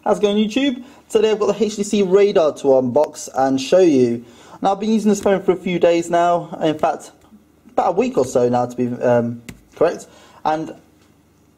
How's it going, YouTube? Today I've got the HTC Radar to unbox and show you. Now I've been using this phone for a few days now, in fact about a week or so now to be correct, and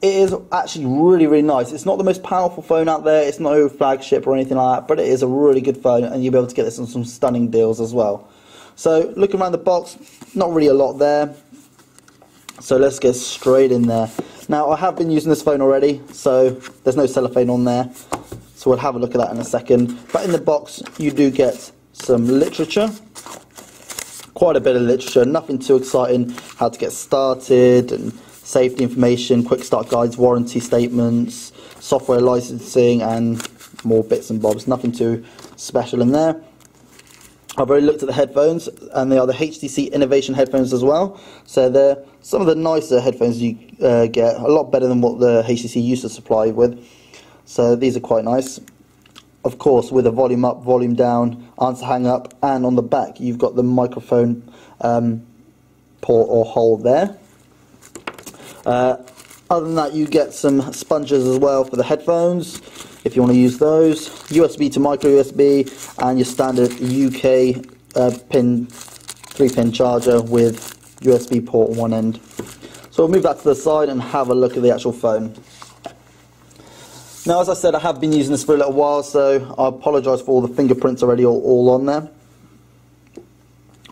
it is actually really nice. It's not the most powerful phone out there, it's no flagship or anything like that, but it is a really good phone and you'll be able to get this on some stunning deals as well. So looking around the box, not really a lot there, so let's get straight in there. Now I have been using this phone already, so there's no cellophane on there, so we'll have a look at that in a second. But in the box you do get some literature, quite a bit of literature, nothing too exciting, how to get started and safety information, quick start guides, warranty statements, software licensing and more bits and bobs, nothing too special in there. I've already looked at the headphones and they are the HTC Innovation headphones as well, so they're some of the nicer headphones you get, a lot better than what the HTC used to supply with, so these are quite nice. Of course with a volume up, volume down, answer hang up, and on the back you've got the microphone port or hole there. Other than that you get some sponges as well for the headphones if you want to use those, USB to micro USB, and your standard UK 3-pin charger with USB port on one end. So we'll move that to the side and have a look at the actual phone. Now as I said, I have been using this for a little while, so I apologise for all the fingerprints already all on there.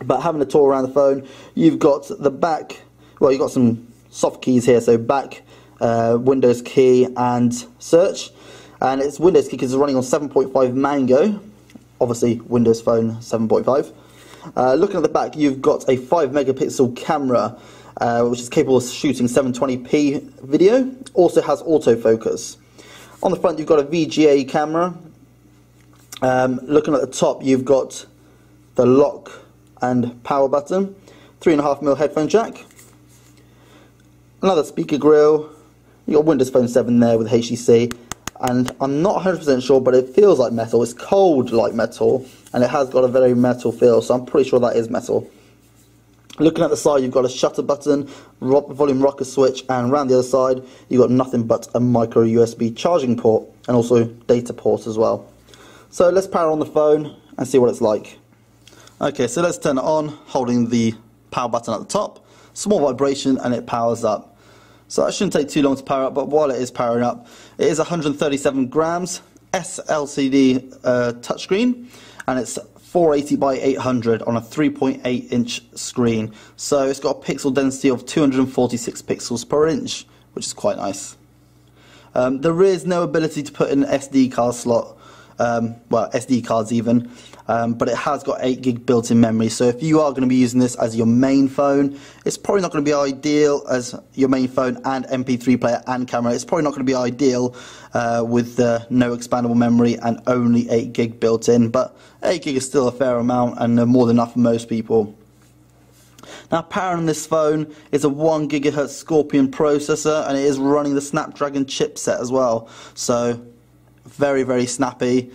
But having a tour around the phone, you've got the back, well you've got some soft keys here, so back, Windows key and search. And it's Windows key because it's running on 7.5 Mango, obviously Windows Phone 7.5. Looking at the back, you've got a 5 megapixel camera, which is capable of shooting 720p video. Also has autofocus. On the front, you've got a VGA camera. Looking at the top, you've got the lock and power button. 3.5mm headphone jack. Another speaker grill. You've got Windows Phone 7 there with HTC. And I'm not 100% sure, but it feels like metal. It's cold like metal, and it has got a very metal feel, so I'm pretty sure that is metal. Looking at the side, you've got a shutter button, volume rocker switch, and around the other side, you've got nothing but a micro USB charging port, and also data port as well. So let's power on the phone and see what it's like. Okay, so let's turn it on, holding the power button at the top. Small vibration, and it powers up. So that shouldn't take too long to power up, but while it is powering up, it is 137 grams, SLCD touchscreen, and it's 480 by 800 on a 3.8 inch screen. So it's got a pixel density of 246 pixels per inch, which is quite nice. There is no ability to put in an SD card slot, well SD cards even, but it has got 8GB built-in memory, so if you are going to be using this as your main phone, it's probably not going to be ideal as your main phone and MP3 player and camera. It's probably not going to be ideal with no expandable memory and only 8GB built-in, but 8GB is still a fair amount and more than enough for most people. Now powering this phone is a 1GHz Scorpion processor, and it is running the Snapdragon chipset as well, so very snappy.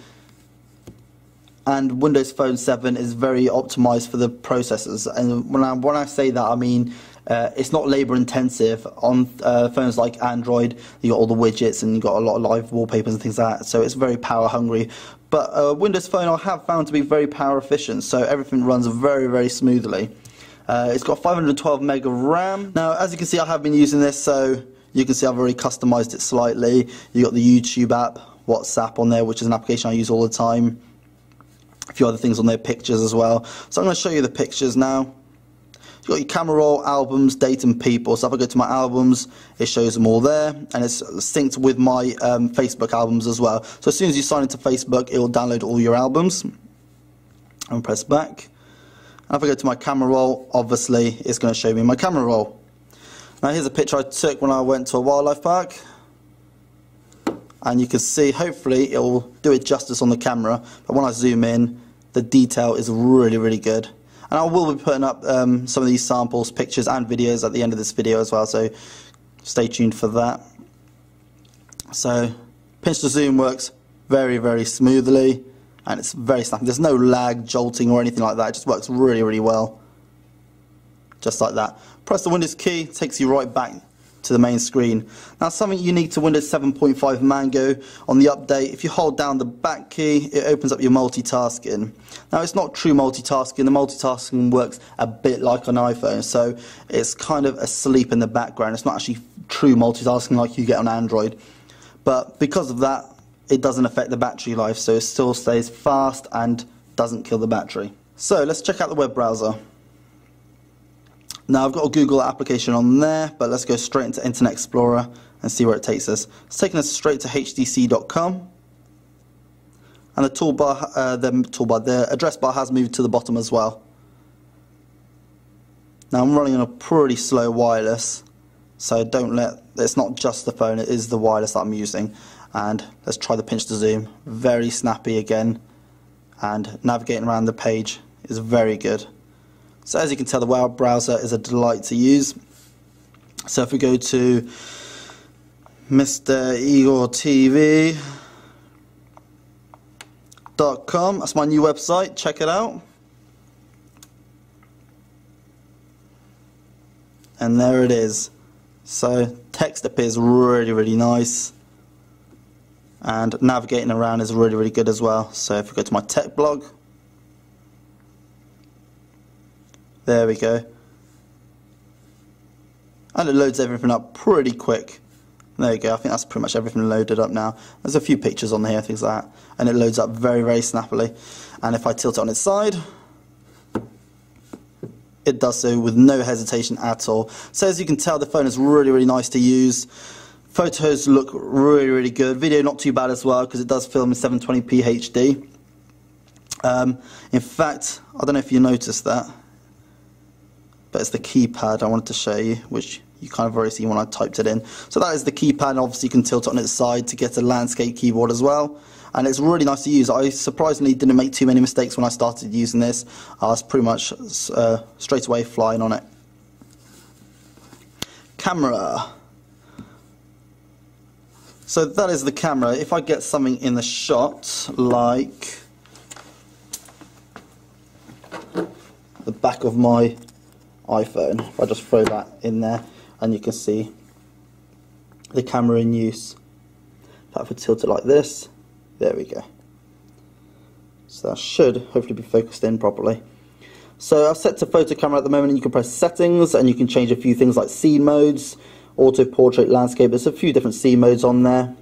And Windows Phone 7 is very optimized for the processors, and when I say that I mean it's not labor intensive. On phones like Android you got all the widgets and you got a lot of live wallpapers and things like that, so it's very power hungry. But Windows Phone I have found to be very power efficient, so everything runs very smoothly. It's got 512 meg of RAM. Now as you can see I have been using this, so you can see I've already customized it slightly. You got the YouTube app, WhatsApp on there, which is an application I use all the time. A few other things on there, pictures as well. So I'm going to show you the pictures now. You've got your camera roll, albums, date and people. So if I go to my albums, it shows them all there, and it's synced with my Facebook albums as well. So as soon as you sign into Facebook, it will download all your albums. And press back. And if I go to my camera roll, obviously it's going to show me my camera roll. Now here's a picture I took when I went to a wildlife park. And you can see, hopefully it will do it justice on the camera, but when I zoom in, the detail is really good. And I will be putting up some of these samples, pictures and videos at the end of this video as well, so stay tuned for that. So pinch to zoom works very smoothly, and it's very snappy. There's no lag, jolting or anything like that. It just works really well, just like that. Press the Windows key, takes you right back to the main screen. Now, something unique to Windows 7.5 Mango on the update, if you hold down the back key, it opens up your multitasking. Now, it's not true multitasking. The multitasking works a bit like an iPhone, so it's kind of asleep in the background. It's not actually true multitasking like you get on Android. But because of that, it doesn't affect the battery life, so it still stays fast and doesn't kill the battery. So let's check out the web browser. Now, I've got a Google application on there, but let's go straight into Internet Explorer and see where it takes us. It's taking us straight to htc.com, and the address bar has moved to the bottom as well. Now, I'm running on a pretty slow wireless, so it's not just the phone, it is the wireless that I'm using. And let's try the pinch to zoom. Very snappy again, and navigating around the page is very good. So as you can tell, the web browser is a delight to use. So if we go to MrIgorTV.com, that's my new website, check it out. And there it is. So text appears really nice, and navigating around is really good as well. So if we go to my tech blog, there we go, and it loads everything up pretty quick. There you go, I think that's pretty much everything loaded up now. There's a few pictures on here, things like that, and it loads up very snappily. And if I tilt it on its side, it does so with no hesitation at all. So as you can tell, the phone is really nice to use. Photos look really good. Video not too bad as well, because it does film in 720p HD. In fact, I don't know if you noticed that, but it's the keypad I wanted to show you, which you kind of already seen when I typed it in. So that is the keypad. Obviously you can tilt it on its side to get a landscape keyboard as well, and it's really nice to use. I surprisingly didn't make too many mistakes when I started using this. I was pretty much straight away flying on it. Camera. So that is the camera. If I get something in the shot, like the back of my iPhone, if I just throw that in there, and you can see the camera in use. If I tilt it like this, there we go. So that should hopefully be focused in properly. So I've set to photo camera at the moment, and you can press settings and you can change a few things like scene modes, auto portrait, landscape. There's a few different scene modes on there.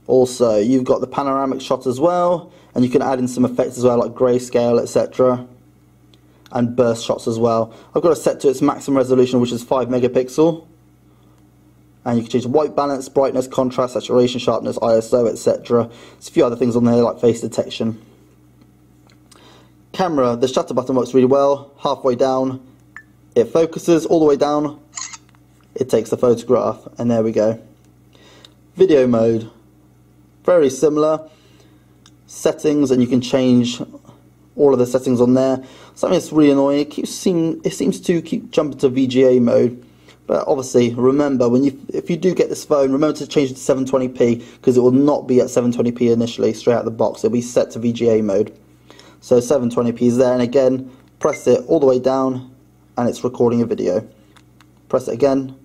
Also, you've got the panoramic shot as well, and you can add in some effects as well, like grayscale, etc. and burst shots as well. I've got it set to its maximum resolution, which is 5 megapixel. And you can change the white balance, brightness, contrast, saturation, sharpness, ISO, etc. There's a few other things on there like face detection. Camera, the shutter button works really well. Halfway down, it focuses. All the way down, it takes the photograph. And there we go. Video mode, very similar. Settings, and you can change all of the settings on there. Something that's really annoying, it seems to keep jumping to VGA mode. But obviously, remember, if you do get this phone, remember to change it to 720p, because it will not be at 720p initially straight out of the box. It'll be set to VGA mode. So 720p is there, and again, press it all the way down, and it's recording a video. Press it again,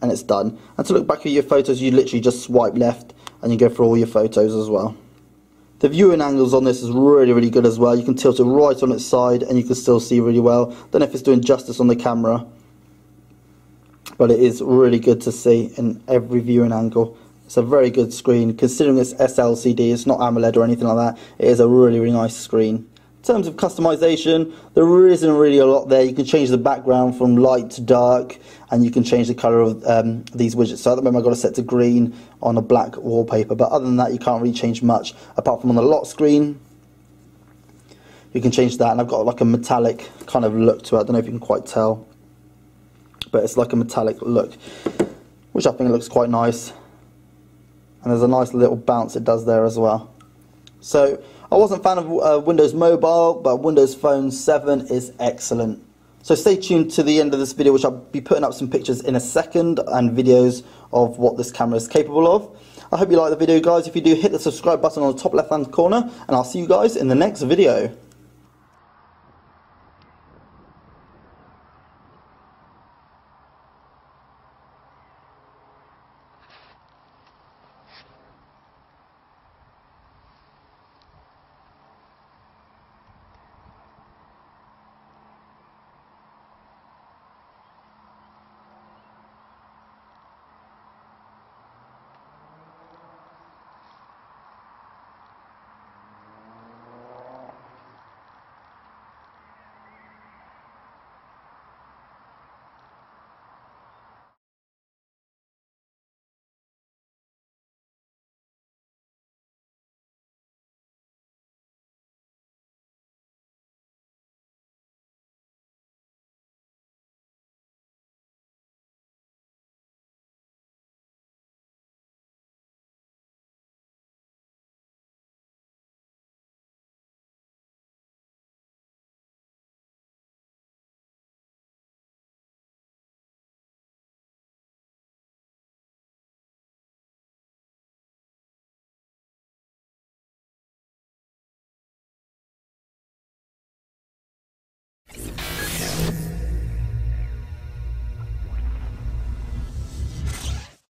and it's done. And to look back at your photos, you literally just swipe left, and you go through all your photos as well. The viewing angles on this is really good as well. You can tilt it right on its side, and you can still see really well. Don't know if it's doing justice on the camera, but it is really good to see in every viewing angle. It's a very good screen, considering it's SLCD, it's not AMOLED or anything like that. It is a really nice screen. In terms of customization, there isn't really a lot there. You can change the background from light to dark, and you can change the colour of these widgets. So at the moment I've got it set to green on a black wallpaper, but other than that you can't really change much, apart from on the lock screen. You can change that, and I've got like a metallic kind of look to it. I don't know if you can quite tell, but it's like a metallic look, which I think looks quite nice. And there's a nice little bounce it does there as well. So I wasn't a fan of Windows Mobile, but Windows Phone 7 is excellent. So stay tuned to the end of this video, which I'll be putting up some pictures in a second and videos of what this camera is capable of. I hope you like the video, guys. If you do, hit the subscribe button on the top left hand corner, and I'll see you guys in the next video.